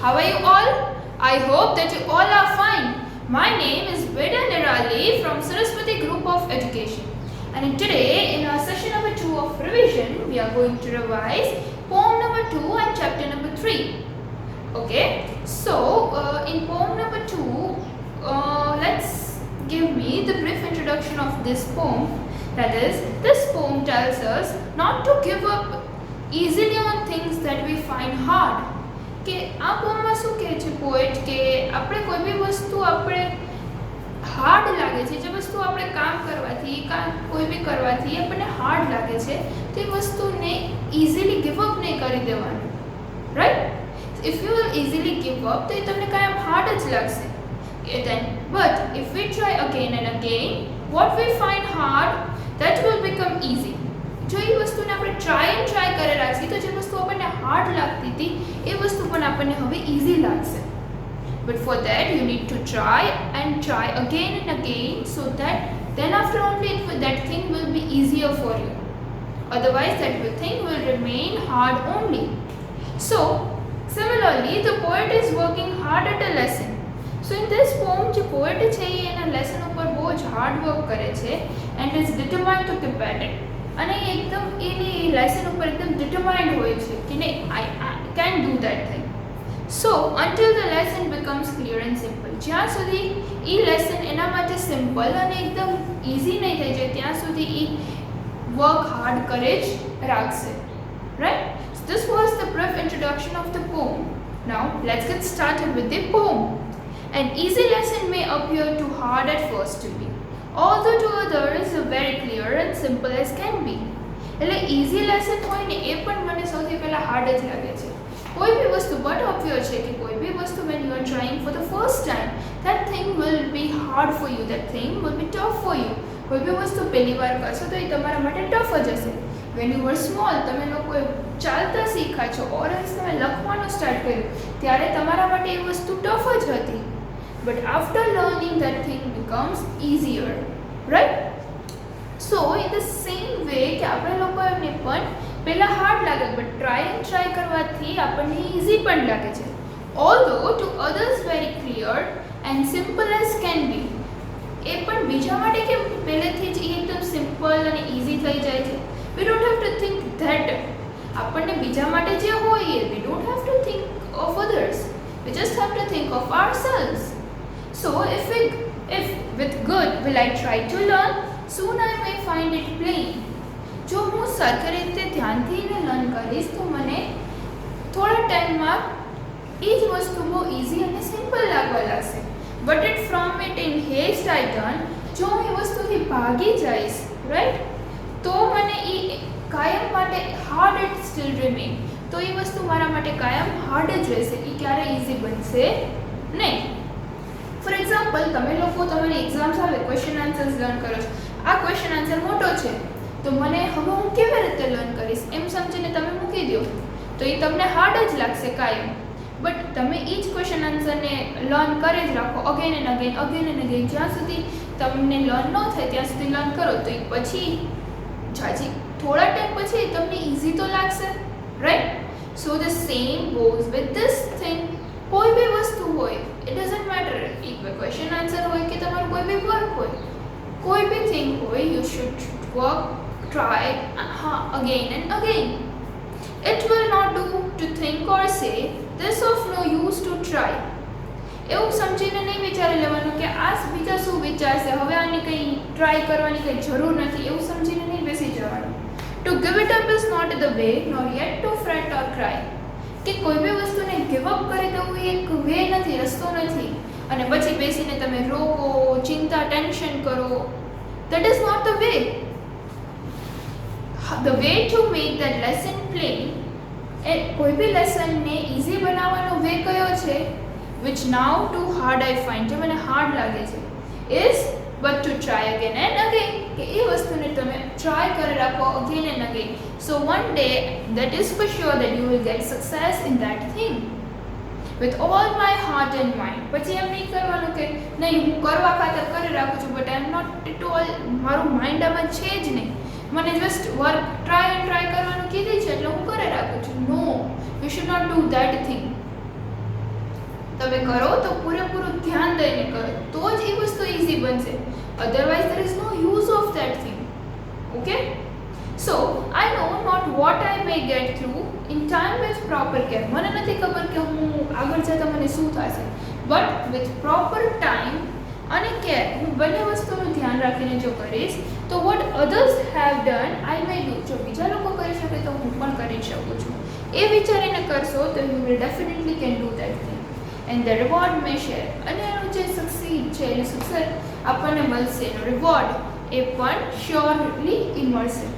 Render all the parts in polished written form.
How are you all? I hope that you all are fine. My name is Veda Nirali from Saraswati Group of Education. And today in our session number 2 of revision, we are going to revise poem number 2 and chapter number 3. Okay, so in poem number 2, let's give me the brief introduction of this poem. That is, this poem tells us not to give up easily on things that we find hard. કે આ પોમમાં શું કહે છે poet કે આપણે કોઈ બી વસ્તુ આપણે હાર્ડ લાગે છે, જે વસ્તુ આપણે કામ કરવાથી કોઈ બી કરવાથી આપણને હાર્ડ લાગે છે તે વસ્તુને ઇઝીલી ગિવ અપ નહીં કરી દેવાનું, right? If you will easily give up તો એ તમને કાયમ હાર્ડ જ લાગશે. But if V try again and again, what we find hard that will become easy. જો એ વસ્તુને આપણે ટ્રાય કરે રાખીએ તો જે વસ્તુ આપણને હાર્ડ લાગતી હતી એ વસ્તુ પણ આપણને હવે ઇઝી લાગશે. But for that you need to try again and again, so that then after only that thing will be easier for you. Otherwise that thing will remain hard only. So similarly the poet is working hard at a lesson. So in this poem જે poet છે એ એના lesson ઉપર બહુ જ hard work કરે છે and is determined to keep at it. અને એકદમ એની લેસન ઉપર એકદમ ડિટરમાઇન્ડ હોય છે કે નહીં, I can do that thing. So until the lesson becomes clear and simple, જ્યાં સુધી એ લેસન એના માટે સિમ્પલ અને એકદમ ઇઝી નહીં થઈ જાય ત્યાં સુધી એ વર્ક હાર્ડ કરે જ રાખશે, right? So this was the brief introduction of the poem. Now let's get started with the poem. An easy lesson may appear too hard at first to be, although to others very clear and simple as can be. એટલે easy lesson હોય ને એ પણ મને સૌથી પહેલાં hard જ લાગે છે. કોઈ બી વસ્તુ બટ ઓબ્વિયસ છે કે કોઈ બી વસ્તુ when you are trying for the first time, that thing will be hard for you, that thing will be tough for you. કોઈ બી વસ્તુ પહેલી વાર કરશો તો એ તમારા માટે ટફ જ હશે. when you were small, તમે લોકો ચાલતા શીખ્યા છો or else તમે લખવાનું સ્ટાર્ટ કર્યું ત્યારે તમારા માટે એ વસ્તુ ટફ જ હતી. But after learning, that thing becomes easier, right? So in the same way કે આપણે લોકોને પણ પહેલાં હાર્ડ લાગે બટ ટ્રાય કરવાથી આપણને ઇઝી પણ લાગે છે. although to others very clear and simple as can be, એ પણ બીજા માટે કે પહેલેથી જ એકદમ સિમ્પલ અને ઇઝી થઈ જાય છે. we don't have to think that આપણને બીજા માટે જે હોય we don't have to think of others, we just have to think of ourselves. So if with good will I try to learn, soon I may find it plain. જો હું સરખી રીતે ધ્યાનથી લર્ન કરીશ તો મને થોડા ટાઈમમાં એ જ વસ્તુ બહુ ઇઝી અને સિમ્પલ લાગવા લાગશે. But it from it in heist I turn, જો હું એ વસ્તુથી ભાગી જઈશ, રાઈટ, તો મને એ કાયમ માટે હાર્ડ ઇટ સ્ટીલ રિમેન, તો એ વસ્તુ મારા માટે કાયમ હાર્ડ જ રહેશે, એ ક્યારેય ઇઝી બનશે નહીં. ફોર એક્ઝામ્પલ, તમે લોકો તમારી એક્ઝામ્સ આવે ક્વેશ્ચન આન્સર્સ લર્ન કરો છો, આ ક્વેશ્ચન આન્સર મોટો છે તો મને હવે હું કેવી રીતે લર્ન કરીશ એમ સમજીને તમે મૂકી દો તો એ તમને હાર્ડ જ લાગશે કાયમ. બટ તમે એ જ ક્વેશ્ચન આન્સરને લર્ન કરે જ રાખો અગેન એન્ડ અગેન, જ્યાં સુધી તમને લર્ન ન થાય ત્યાં સુધી લર્ન કરો તો એ પછી થોડા ટાઈમ પછી તમને ઇઝી તો લાગશે, right? So the same goes with this thing. કોઈ બી વસ્તુ હોય, ઇટ ડઝન્ટ મેટર, એક ક્વેશ્ચન આન્સર હોય કે તમારું કોઈ બી વર્ક હોય, કોઈ બી થિંગ હોય, you should try again and again. It will not do to think or say this of no use to try. એવું સમજીને નહીં વિચારી લેવાનું કે આ બીજા શું વિચારશે, હવે આની કંઈ ટ્રાય કરવાની કંઈ જરૂર નથી, એવું સમજીને નહીં બેસી જવાનું. To give it up is not the way, nor yet to fret or cry. કે કોઈ બી વસ્તુને ગિવ અપ કરી દેવું એ એક વે નથી, રસ્તો નથી, અને પછી બેસીને તમે રોવો, ચિંતા, ટેન્શન કરો. That is not the way. The way to make that lesson plain, એ કોઈ બી લેસનને ઇઝી બનાવવાનો વે કયો છે, which now too hard I find, જે મને હાર્ડ લાગે છે, is but to try again and again, કે એ વસ્તુને તમે ટ્રાય કરી રાખો again and again. So one day that is for sure that you will get success in that thing with all my heart and mind. પછી એમ નહીં કરવાનું કે નહીં હું કરવા ખાતર કરી રાખું છું but I am not at all, મારું માઇન્ડ આમાં છે જ નહીં, મને જસ્ટ વર્ક ટ્રાય કરવાનું કીધી છે એટલે હું કરી રાખું છું. No, you should not do that thing. તમે કરો તો પૂરેપૂરું ધ્યાન દઈને કરો તો જ એ વસ્તુ ઈઝી બનશે, otherwise there is no use of that thing. Okay, so I know not what I may get through in time with proper care. મને નથી ખબર કે હું આગળ જતા મને શું થશે, but with proper time અને care હું બંને વસ્તુનું ધ્યાન રાખીને જો કરીશ તો what others have done I may do. જો બીજા લોકો કરી શકે તો હું પણ કરી શકું છું, એ વિચારીને કરશો તો you will definitely can do that thing and the reward may share. અને એનું જે સક્સીડ છે એનું સક્સેસ આપણને મળશે, એનો રિવોર્ડ એ પણ શ્યોરલી એ મળશે.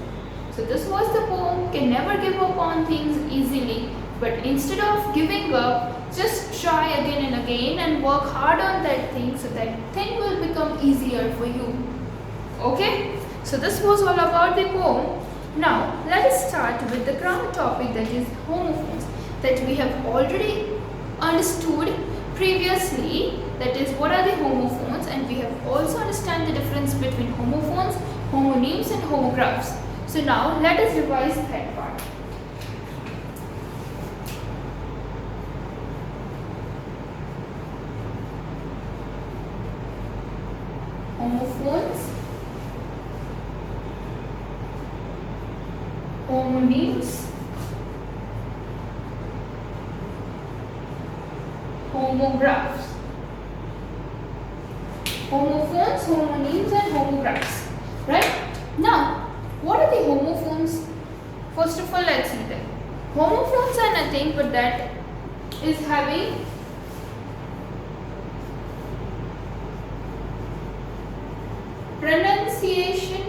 So this was the poem. Can never give up on things easily, but instead of giving up, just try again and again and work hard on that thing so that thing will become easier for you. Okay, so this was all about the poem. Now let us start with the grammar topic, that is homophones, that we have already understood previously, that is what are the homophones, and we have also understand the difference between homophones, homonyms and homographs. So now let us revise that part. Homophones, homonyms, homographs. Homophones, homonyms and homographs. Right? Now, what are the homophones? First of all, let's see them. Homophones are nothing but that is having pronunciation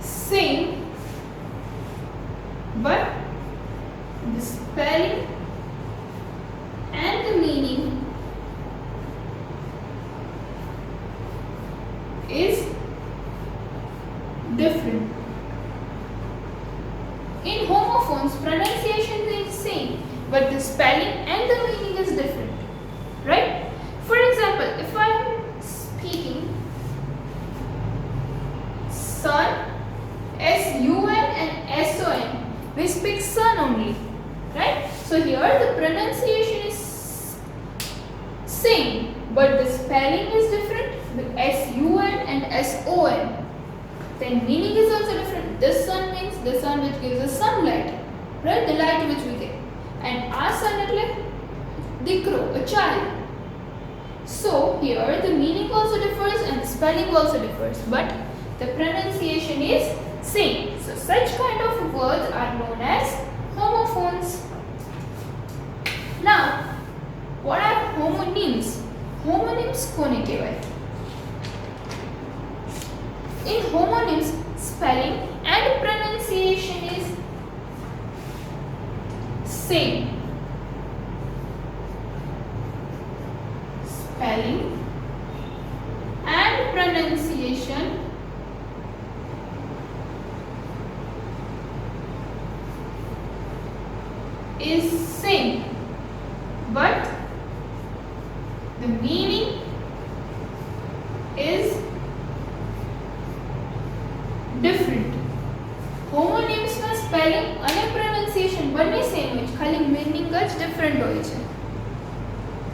same, but the spelling and the meaning is different. In homophones, pronunciation is same, but the spelling and the meaning is different. Right? For example, if I am speaking sun, S-U-N and S-O-N, we speak sun only. Right? So here the pronunciation is same, but the spelling is different with S-U-N and S-O-N. Then meaning is also different. This sun means the sun which gives us sunlight, right? The light which we get. And our sun is like dikro, a child. So here the meaning also differs and the spelling also differs, but the pronunciation is same. So such kind of words are known as homophones. Now, what are homonyms? Homonyms kone kehvaય? In homonyms, spelling and pronunciation is same. Spelling and pronunciation is same, but the meaning is different. Homonyms માં spelling અને pronunciation બંને same હોય છે, ખાલી meaning જ different હોય છે.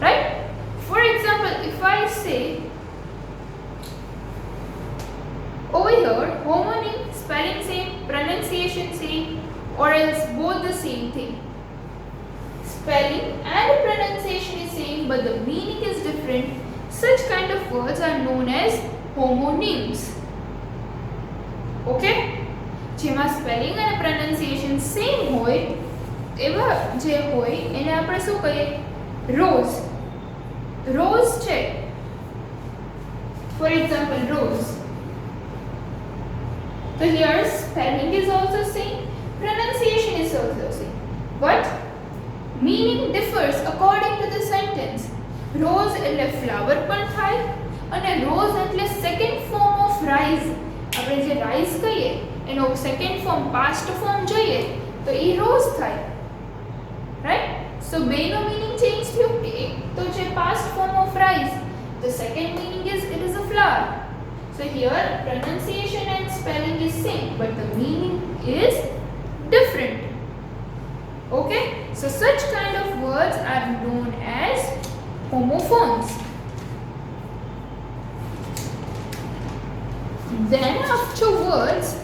Right? For example, if I say over here, homonym, spelling same, pronunciation same, or else both the same thing. Spelling and pronunciation is same, but the meaning is different. Such kind of words are known as homonyms. Okay? જેમાં spelling અને pronunciation same હોય એવા જે હોય એને આપણે શું કહીએ? રોઝ. રોઝ છે. For example, rose. So here spelling is also same, pronunciation is also same, but meaning differs according to the sentence. Rose એટલે flower પણ થાય અને rose એટલે second form of rise. આપણે જે rise કહીએ એનો second form past form જોઈએ તો એ rose થાય. Right? So બેનો meaning change થયો. એક તો છે past form of rise. The second meaning is it is a flower. So here pronunciation and spelling is same, but the meaning is different. Okay? So such kind of words homophones. Then afterwards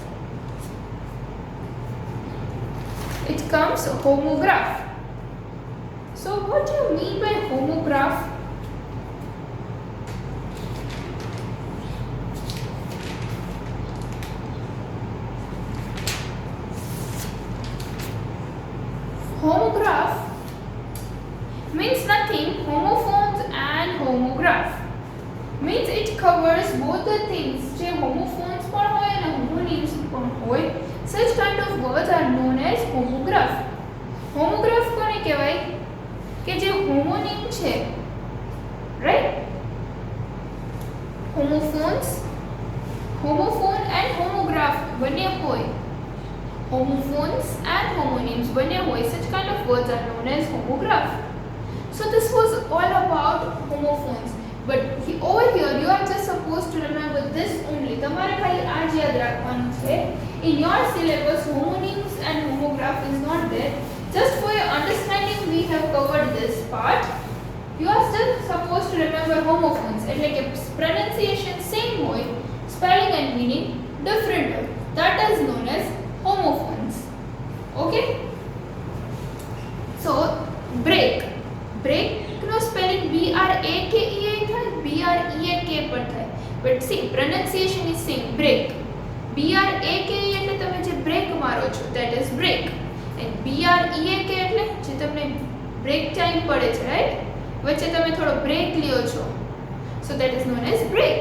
it comes homograph. So what do you mean by homograph? Homograph means nothing. Homophones and homograph means it covers both the things. જે homophones પણ હોય અને homonyms પણ હોય, such kind of words are known as homograph. Homograph કોને કહેવાય? કે જે homonym છે, right? Homophones, homophone and homograph બંને હોય. Homophones and homonyms બંને હોય. Such kind of words are known as homograph. So this was all about homophones. But over here you are just supposed to remember this only. તમારે ખાલી આ જ યાદ રાખવાનું છે. In your syllabus homonyms and homograph is not there. Just for your understanding we have covered this part. You are still supposed to remember homophones. એટલે કે pronunciation same હોય, spelling and meaning different હોય. That is known as homophones. Okay? So break. Break no spelling brake થાય, break પર થાય. But see, pronunciation is same. Break. brake એટલે તમે જે બ્રેક મારો છો, that is break. And break એટલે જે તમને બ્રેક ટાઈમ પડે છે, right? વચ્ચે તમે થોડો બ્રેક લ્યો છો. So that is known as break.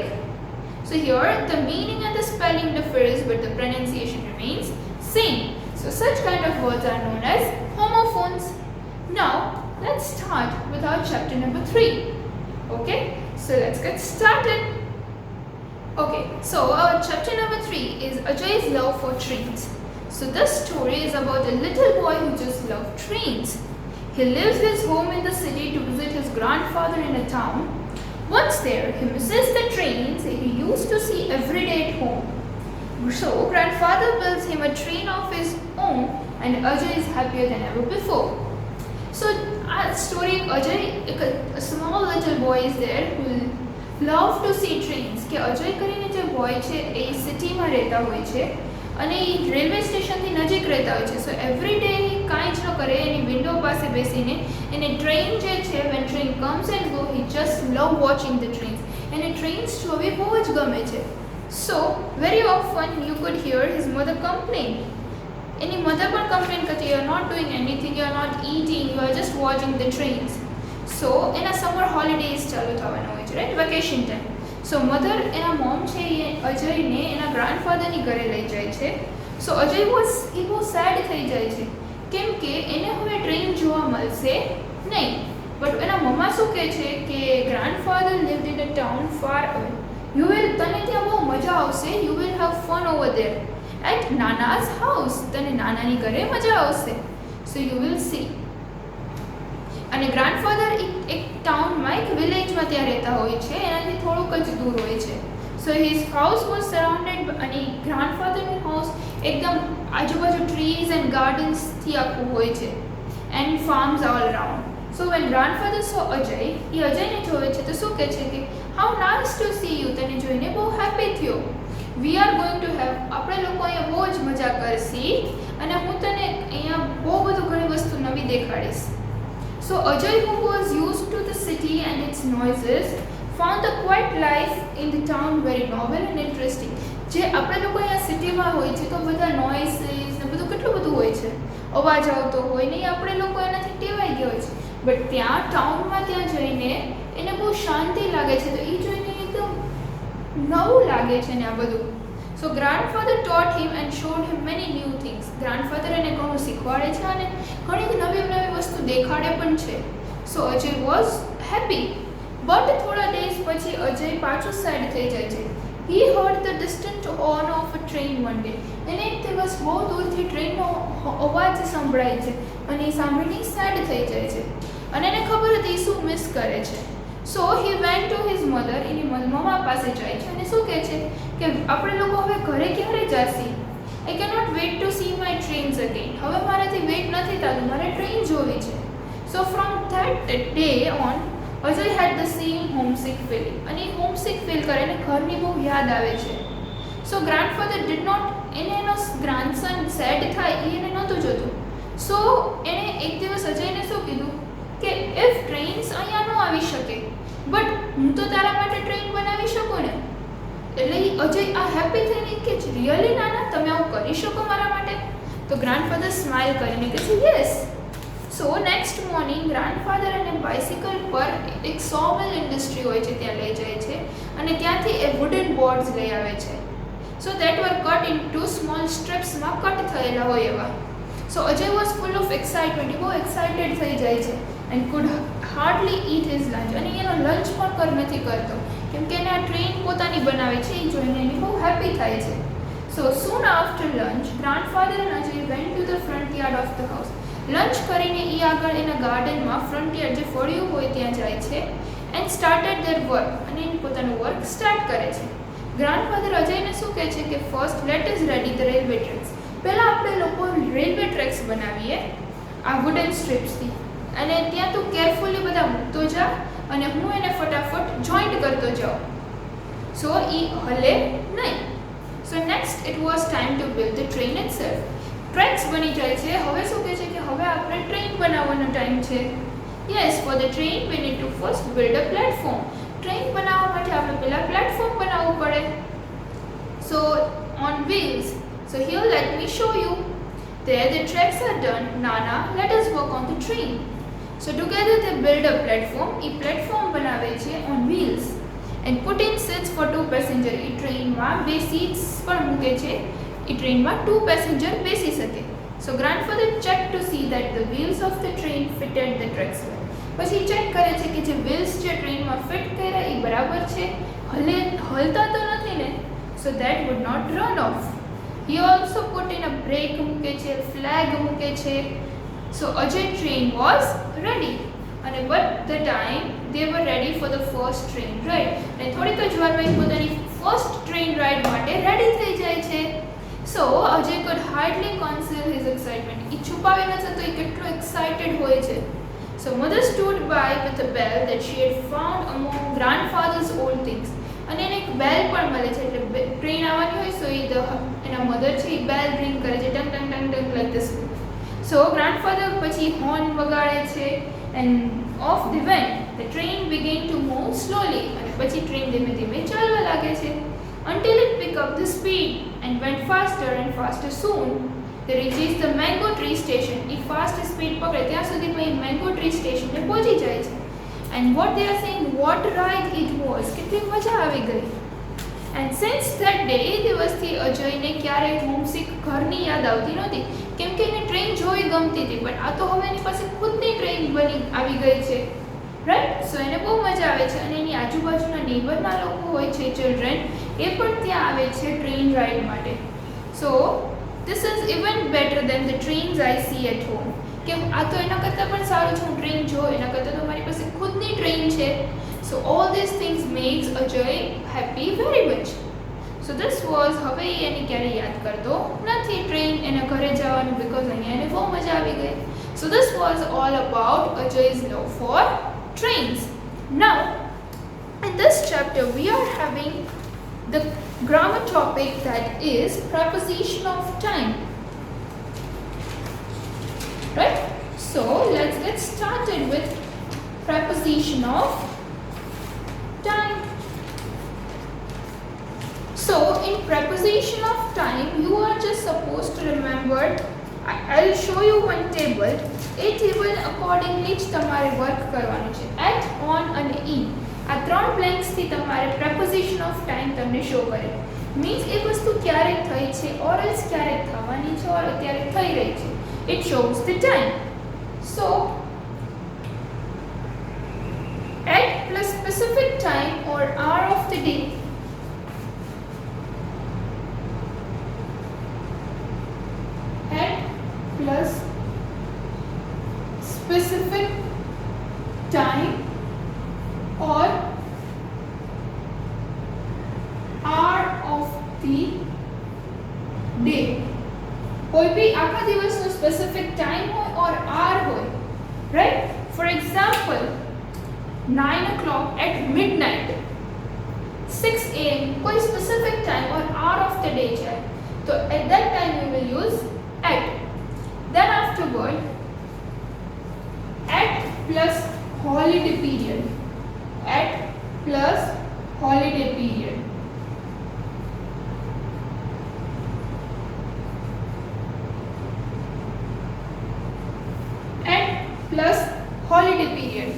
So here the meaning and the spelling differs but the pronunciation remains same. So such kind of words are known as homophones. Now let's start with our chapter number 3. Okay, so let's get started. Okay, so our chapter number 3 is Ajay's love for trains. So this story is about a little boy who just loved trains. He leaves his home in the city to visit his grandfather in a town. Once there, he misses the trains he used to see every day at home. So grandfather builds him a train of his own and Ajay is happier than ever before. So our story, Ajay, a small little boy is there who love to see trains. કે અજય કરીને જે boy છે એ સિટીમાં રહેતા હોય છે અને એ railway સ્ટેશનથી નજીક રહેતા હોય છે. સો એવરી ડે કાંઈ જ ન કરે, એની વિન્ડો પાસે બેસીને એને ટ્રેન જે છે when train comes and go he just love watching the trains. એને ટ્રેન્સ જોવી બહુ જ ગમે છે. So very often you could hear his mother complain. Any mother પણ complain કરતી, you are not doing anything, you are not eating, you are just watching the trains. So એના summer holidays ચાલુ થવાના હોય છે, right? Vacation time. So mother એના mom છે એ અજયને એના ગ્રાન્ડફાધરની ઘરે લઈ જાય છે. સો અજય એ બહુ સેડ થઈ જાય છે કેમ કે એને હવે ટ્રેન જોવા મળશે નહીં. બટ એના મમ્મા શું કહે છે કે grandfather lived in a town far away. તને ત્યાં બહુ મજા આવશે, you will have fun over there at Nana's house. તને નાનાની ઘરે મજા આવશે. So you will see. અને ગ્રાન્ડફાધર એક ટાઉનમાં એક વિલેજમાં ત્યાં રહેતા હોય છે, એનાથી થોડુંક જ દૂર હોય છે. So his house was surrounded અને ગ્રાન્ડફાધરનું હાઉસ એકદમ આજુબાજુ ટ્રીઝ એન્ડ ગાર્ડન્સથી આખું હોય છે and farms all around. So when grandfather saw Ajay, એ અજયને જોવે છે તો શું કહે છે કે how nice to see you. તને જોઈને બહુ હેપી થયો. We are going to have, આપણે લોકો અહીંયા બહુ જ મજા કરશી અને હું તને અહીંયા બહુ બધું ઘણી વસ્તુ નવી દેખાડીશ. So Ajay, who was used to the city and its noises, found the quiet life in the town very novel and interesting. જે આપણે લોકો અહીંયા સિટીમાં હોય છે તો બધા નોઇસીસ ને બધું કેટલું બધું હોય છે, અવાજ આવતો હોય ને આપણે લોકો એનાથી ટેવાઈ ગયા હોય છે. બટ ત્યાં ટાઉનમાં ત્યાં જઈને એને બહુ શાંતિ લાગે છે, તો એ જોઈને એકદમ નવું લાગે છે ને આ બધું. So grandfather taught him and showed him many new things. Grandfather એને ઘણું શીખવાડે છે અને ઘણી નવી નવી વસ્તુ દેખાડે પણ છે. સો અજય વોઝ હેપી. બટ થોડા ડેઝ પછી અજય પાછું સેડ થઈ જાય છે. He heard the distant horn of a train one day. એને એક દિવસ બહુ દૂરથી ટ્રેનનો અવાજ સંભળાય છે અને એ સાંભળીને સેડ થઈ જાય છે અને એને ખબર હતી શું મિસ કરે છે. So he went to his mother. એની મમ્મા પાસે જાય છે અને શું કહે છે કે આપણે લોકો હવે ઘરે ક્યારે જશે? I cannot wait to see my trains again. હવે મારાથી વેટ નથી થતું, મારે ટ્રેન જોવી છે. So from that day on Ajay had the same homesick feeling, અને એ હોમસિક ફીલ કરે અને ઘરની બહુ યાદ આવે છે. સો ગ્રાન્ડફાધર ડીડ નોટ એનો ગ્રાન્ડસન સેડ થાય એ એને નહોતું જોતું. સો એણે એક દિવસ અજયને શું કીધું કે ઇફ ટ્રેન્સ અહીંયા ન આવી શકે બટ હું તો તારા માટે ટ્રેન બનાવી શકું ને. એટલે અજય આ હેપી થઈને કે રિયલી નાના તમે આવું કરી શકો મારા માટે? તો ગ્રાન્ડફાધર સ્માઇલ કરીને કહે છે yes. So next morning grandfather અને બાઇસિકલ પર એક સોમિલ ઇન્ડસ્ટ્રી હોય છે ત્યાં લઈ જાય છે અને ત્યાંથી એ વુડન બોર્ડ્સ લઈ આવે છે. So that were cut into small સ્ટ્રીપ્સમાં કટ થયેલા હોય એવા. So Ajay was full of excitement, એ બહુ એક્સાઇટેડ થઈ જાય છે and could hardly eat his lunch, અને એનો લંચ પણ નથી કરતો કેમ કે એને આ ટ્રેન પોતાની બનાવે છે એ જોઈને એની બહુ હેપી થાય છે. So soon after lunch grandfather and Ajay went to the front yard of the house. Lunch કરીને એ આગળ એના ગાર્ડનમાં ફ્રન્ટ યાર્ડ જે ફળિયું હોય ત્યાં જાય છે એન્ડ સ્ટાર્ટેડ ધેર વર્ક, અને એને પોતાનું વર્ક સ્ટાર્ટ કરે છે. ગ્રાન્ડફાધર અજયને શું કહે છે કે first let us ready the railway tracks. પહેલાં આપણે લોકો રેલવે ટ્રેક્સ બનાવીએ આ વુડન સ્ટ્રીપ્સથી, અને ત્યાં તું કેરફુલી બધા મૂકતો જા અને હું એને ફટાફટ જોઈન્ટ કરતો જાઉં સો એ હલે નહીં. So next it was time to build the train itself. Tracks બની જાય છે, હવે શું કહે છે કે હવે આપણે ટ્રેન બનાવવાનો ટાઈમ છે. Yes, for the train we need to first build a platform. Train બનાવવા માટે આપણે પહેલાં પ્લેટફોર્મ બનાવવું પડે. So on wheels. So here let me show you. There the tracks are done. Nana, let us work on the train. So together they build a platform. E platform બનાવે છે on wheels and put in seats for two passenger. એ ટ્રેનમાં બે seats પણ મૂકે છે. એ ટ્રેનમાં two passenger બેસી શકે. So grandfather checked to see that the wheels of the train fitted the tracks well. પછી ચેક કરે છે કે જે wheels જે ટ્રેનમાં ફિટ કર્યા એ બરાબર છે, હલતા તો નથી ને, so that would not run off. He also put in a brake મૂકે છે, flag મૂકે છે. So Ajay train was ready. અને but the time they were ready for the first train ride. અને થોડીક જ વારમાં પોતાની ફર્સ્ટ ટ્રેન રાઇડ માટે રેડી થઈ જાય છે. So Ajay could hardly conceal his excitement. એ છુપાવી ન શકતો એ કેટલો એક્સાઇટેડ હોય છે. So mother stood by with a bell that she had found among grandfather's old things. અને એને એક બેલ પણ મળે છે, એટલે ટ્રેન આવવાની હોય સો એના મધર છે એ બેલ રિંગ કરે છે, tongue tongue tongue tongue like this. So grandfather પછી હોર્ન વગાડે છે end of the vent the train began to move slowly. અને પછી ટ્રેન ધીમે ધીમે ચાલવા લાગે છે until it picked up the speed and went faster and faster. Soon they reaches the mango tree station. A fast speed પકડે ત્યાં સુધીમાં એ મેંગો ટ્રી સ્ટેશને પહોંચી જાય છે. And what they are saying, what ride it was, કેટલી મજા આવી ગઈ. And since that day એ દિવસથી અજયને ક્યારેય હોમસિક ઘરની યાદ આવતી નહોતી કેમ કે એને ટ્રેન જોઈ ગમતી હતી, બટ આ તો હવે એની પાસે ખુદની ટ્રેન બની આવી ગઈ છે, રાઈટ. સો એને બહુ મજા આવે છે અને એની આજુબાજુના નેબરના લોકો હોય છે ચિલ્ડ્રન એ પણ ત્યાં આવે છે ટ્રેન રાઇડ માટે. So this is even better than the trains I see at home. કે આ તો એના કરતાં પણ સારું છે હું ટ્રેન જોઉં, એના કરતાં તો મારી પાસે ખુદની ટ્રેન છે. So all this things makes Ajay happy very much. So this was, હવે એને ક્યારેય યાદ કરતો નથી ટ્રેન એના ઘરે જવાનું બિકોઝ અહીંયા એને બહુ મજા આવી ગઈ. So this was all about Ajay's love for trains. Now in this chapter we are having the grammar topic that is preposition of time. Right? So let's get started with preposition of time. So in preposition of time you are just supposed to remember, I'll show you one table. A table accordingly જ તમારે work કરવાનું છે. At, on અને in આ ત્રણ બ્લેન્ક્સથી તમારે preposition of time તમને show કરે. મીન્સ એ વસ્તુ ક્યારેક થઈ છે ઓર એલ્સ ક્યારેક થવાની છે ઓર અત્યારે થઈ રહી છે. It shows the time. So at plus specific time or hour of the day. At plus specific time or hour of the day. કોઈ બી આખા દિવસનો સ્પેસિફિક ટાઈમ હોય ઓર આર હોય, right. For example 9 o'clock, at midnight, 6 a.m. कोई specific time और hour of the day है, तो at that time we will use at. Then afterward, at plus holiday period. At plus holiday period. At plus holiday period.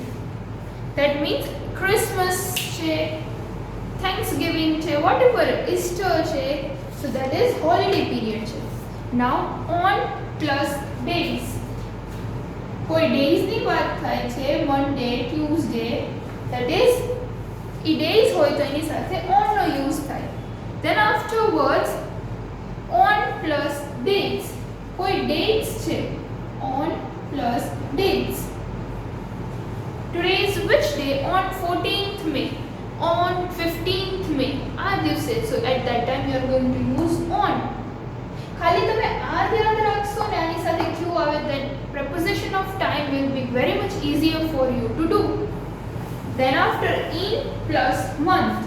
That means Christmas છે, Thanksgiving છે, whatever, Easter છે, so that is holiday period છે. Now on plus days. કોઈ days ની વાત થાય છે, Monday, Tuesday, that is A days હોય તો એની સાથે on નો યુઝ થાય. Then afterwards on plus dates. કોઈ dates છે, on plus dates. Today is which day? On 14th May, on 15th May. આ દિવસે, so at that time you are going to use on. ખાલી તમે આ યાદ રાખશો ને આની સાથે ક્યુ આવે, then preposition of time will be very much easier for you to do. Then after in plus month.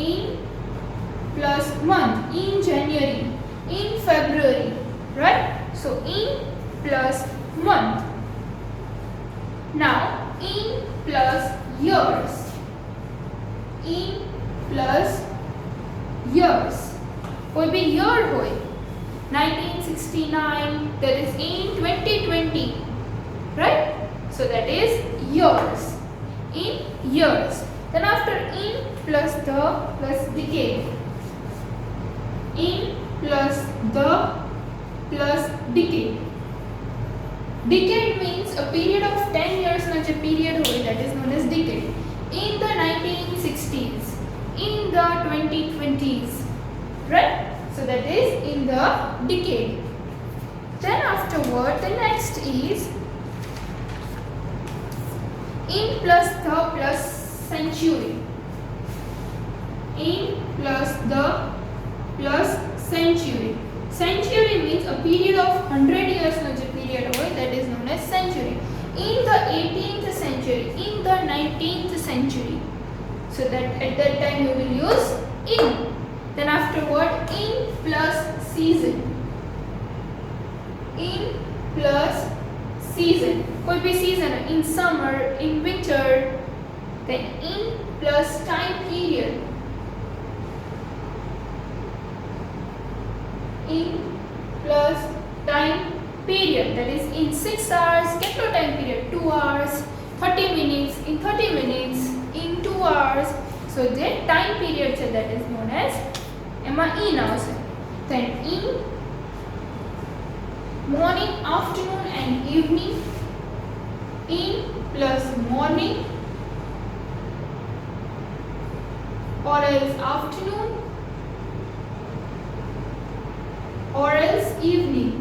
In plus month. In January, in February, right? So in plus month. Now in plus years. In plus years. कोई भी year होए, 1969, that is in 2020, right? So that is years. In years. Then after in plus the plus decade. In plus the plus decade. Decade means a period of 10 years na je period hoye, that is known as decade. In the 1960s, in the 2020s, right? So that is in the decade. Then afterward the next is in plus the plus century. In plus the plus century. Century means a period of 100 years no je period hoy, that is known as century. In the 18th century, in the 19th century. So that at that time you will use in. Then afterward in plus season. In plus season. कोई भी season, in summer, in winter. Then in plus time period. In plus time period, that is in 6 hours. કેટલો time period? 2 hours. 30 minutes. In 30 minutes. In 2 hours. So the time period છે, that is known as એમાં in આવશે. Then in morning, afternoon and evening. In plus morning or else afternoon or else evening,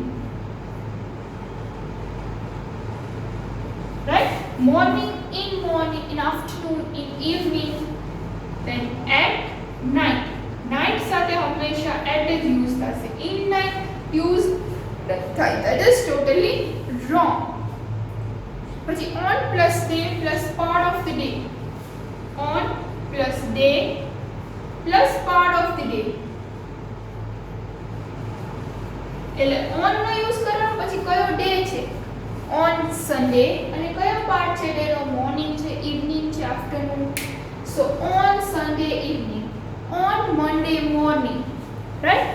right? Morning, in afternoon, in evening. Then at night. Night સાથે હંમેશા at is use થશે. In night use થાય, that is totally wrong. પછી on plus day plus part of the day. On plus day plus part of the day. એટલે on no use કરવાનો, પછી કયો day છે? On Sunday. અને કયો પાર્ટ છે ડે નો? મોર્નિંગ છે, ઇવનિંગ છે, afternoon. So on Sunday evening. On Monday morning, right?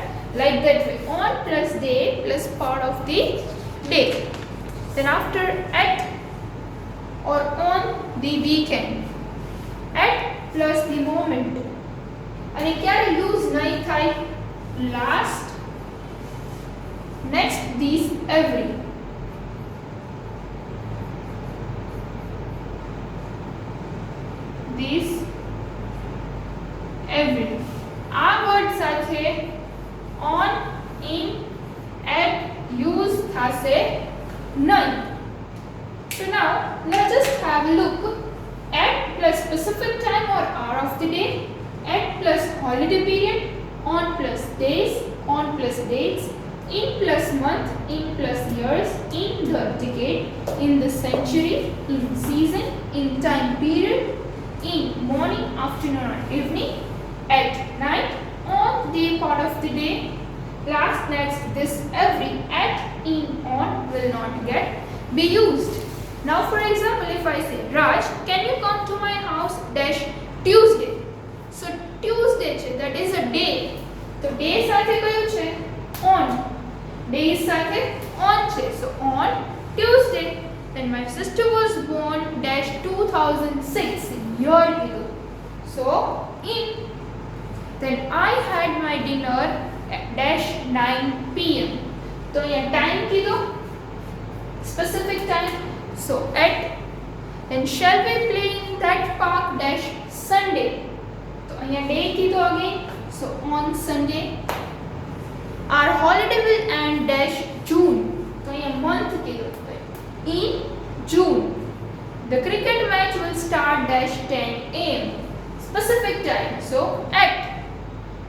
Like that way. On plus day plus part of the day. Then after at or on the weekend. At plus the moment. અને ક્યારે use નહીં થાય? Last, next, these, every. These, every. આ word સાથે on, in, at use થશે નહીં. So now let's just have a look. At plus specific time or hour of the day. At plus holiday period. On plus days. On plus dates. in plus month, in plus years, in the decade, in the century, in season, in time period, in morning, afternoon or evening, at night, on the part of the day, last, next, this, every, at, in, on will not get be used. Now for example, if I say, Raj, can you come to my house dash Tuesday? So Tuesday છે, that is a day. તો day સાથે કયું છે? On. Day સાથે on છે. So on Tuesday. Then my sister was born dash 2006. Year kilo. So in. Then I had my dinner at dash 9 p.m. તો અહીંયા time કીધો, specific time. So at. Then shall we play in that park dash Sunday? તો અહીંયા day કીધો again. So on Sunday. Our holiday will end dash June. તો અહીંયા month કીધો. In June. The cricket match will start dash 10 a.m. Specific time. So at.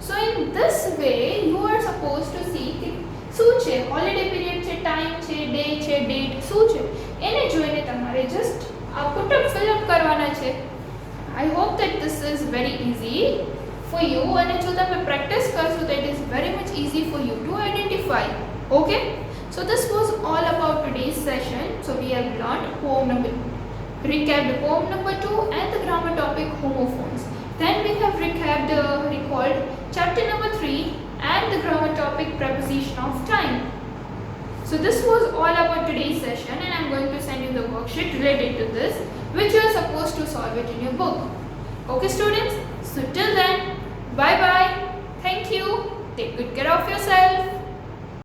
So in this way you are supposed to see કે શું છે, holiday period છે, time છે, day છે, date શું છે, એને જોઈને તમારે just આ પુટઅપ fill up કરવાના છે. I hope that this is very easy for you, અને જો તમે practice કરશો તો it is very much easy for you to identify. Okay, so this was all about today's session. So we have learned recapped poem number 2 and the grammar topic homophones. Then we have recalled chapter number 3 and the grammar topic preposition of time. So this was all about today's session, and I'm going to send you the worksheet related to this, which you are supposed to solve it in your book. Okay students, so till then, bye bye, thank you, take good care of yourself.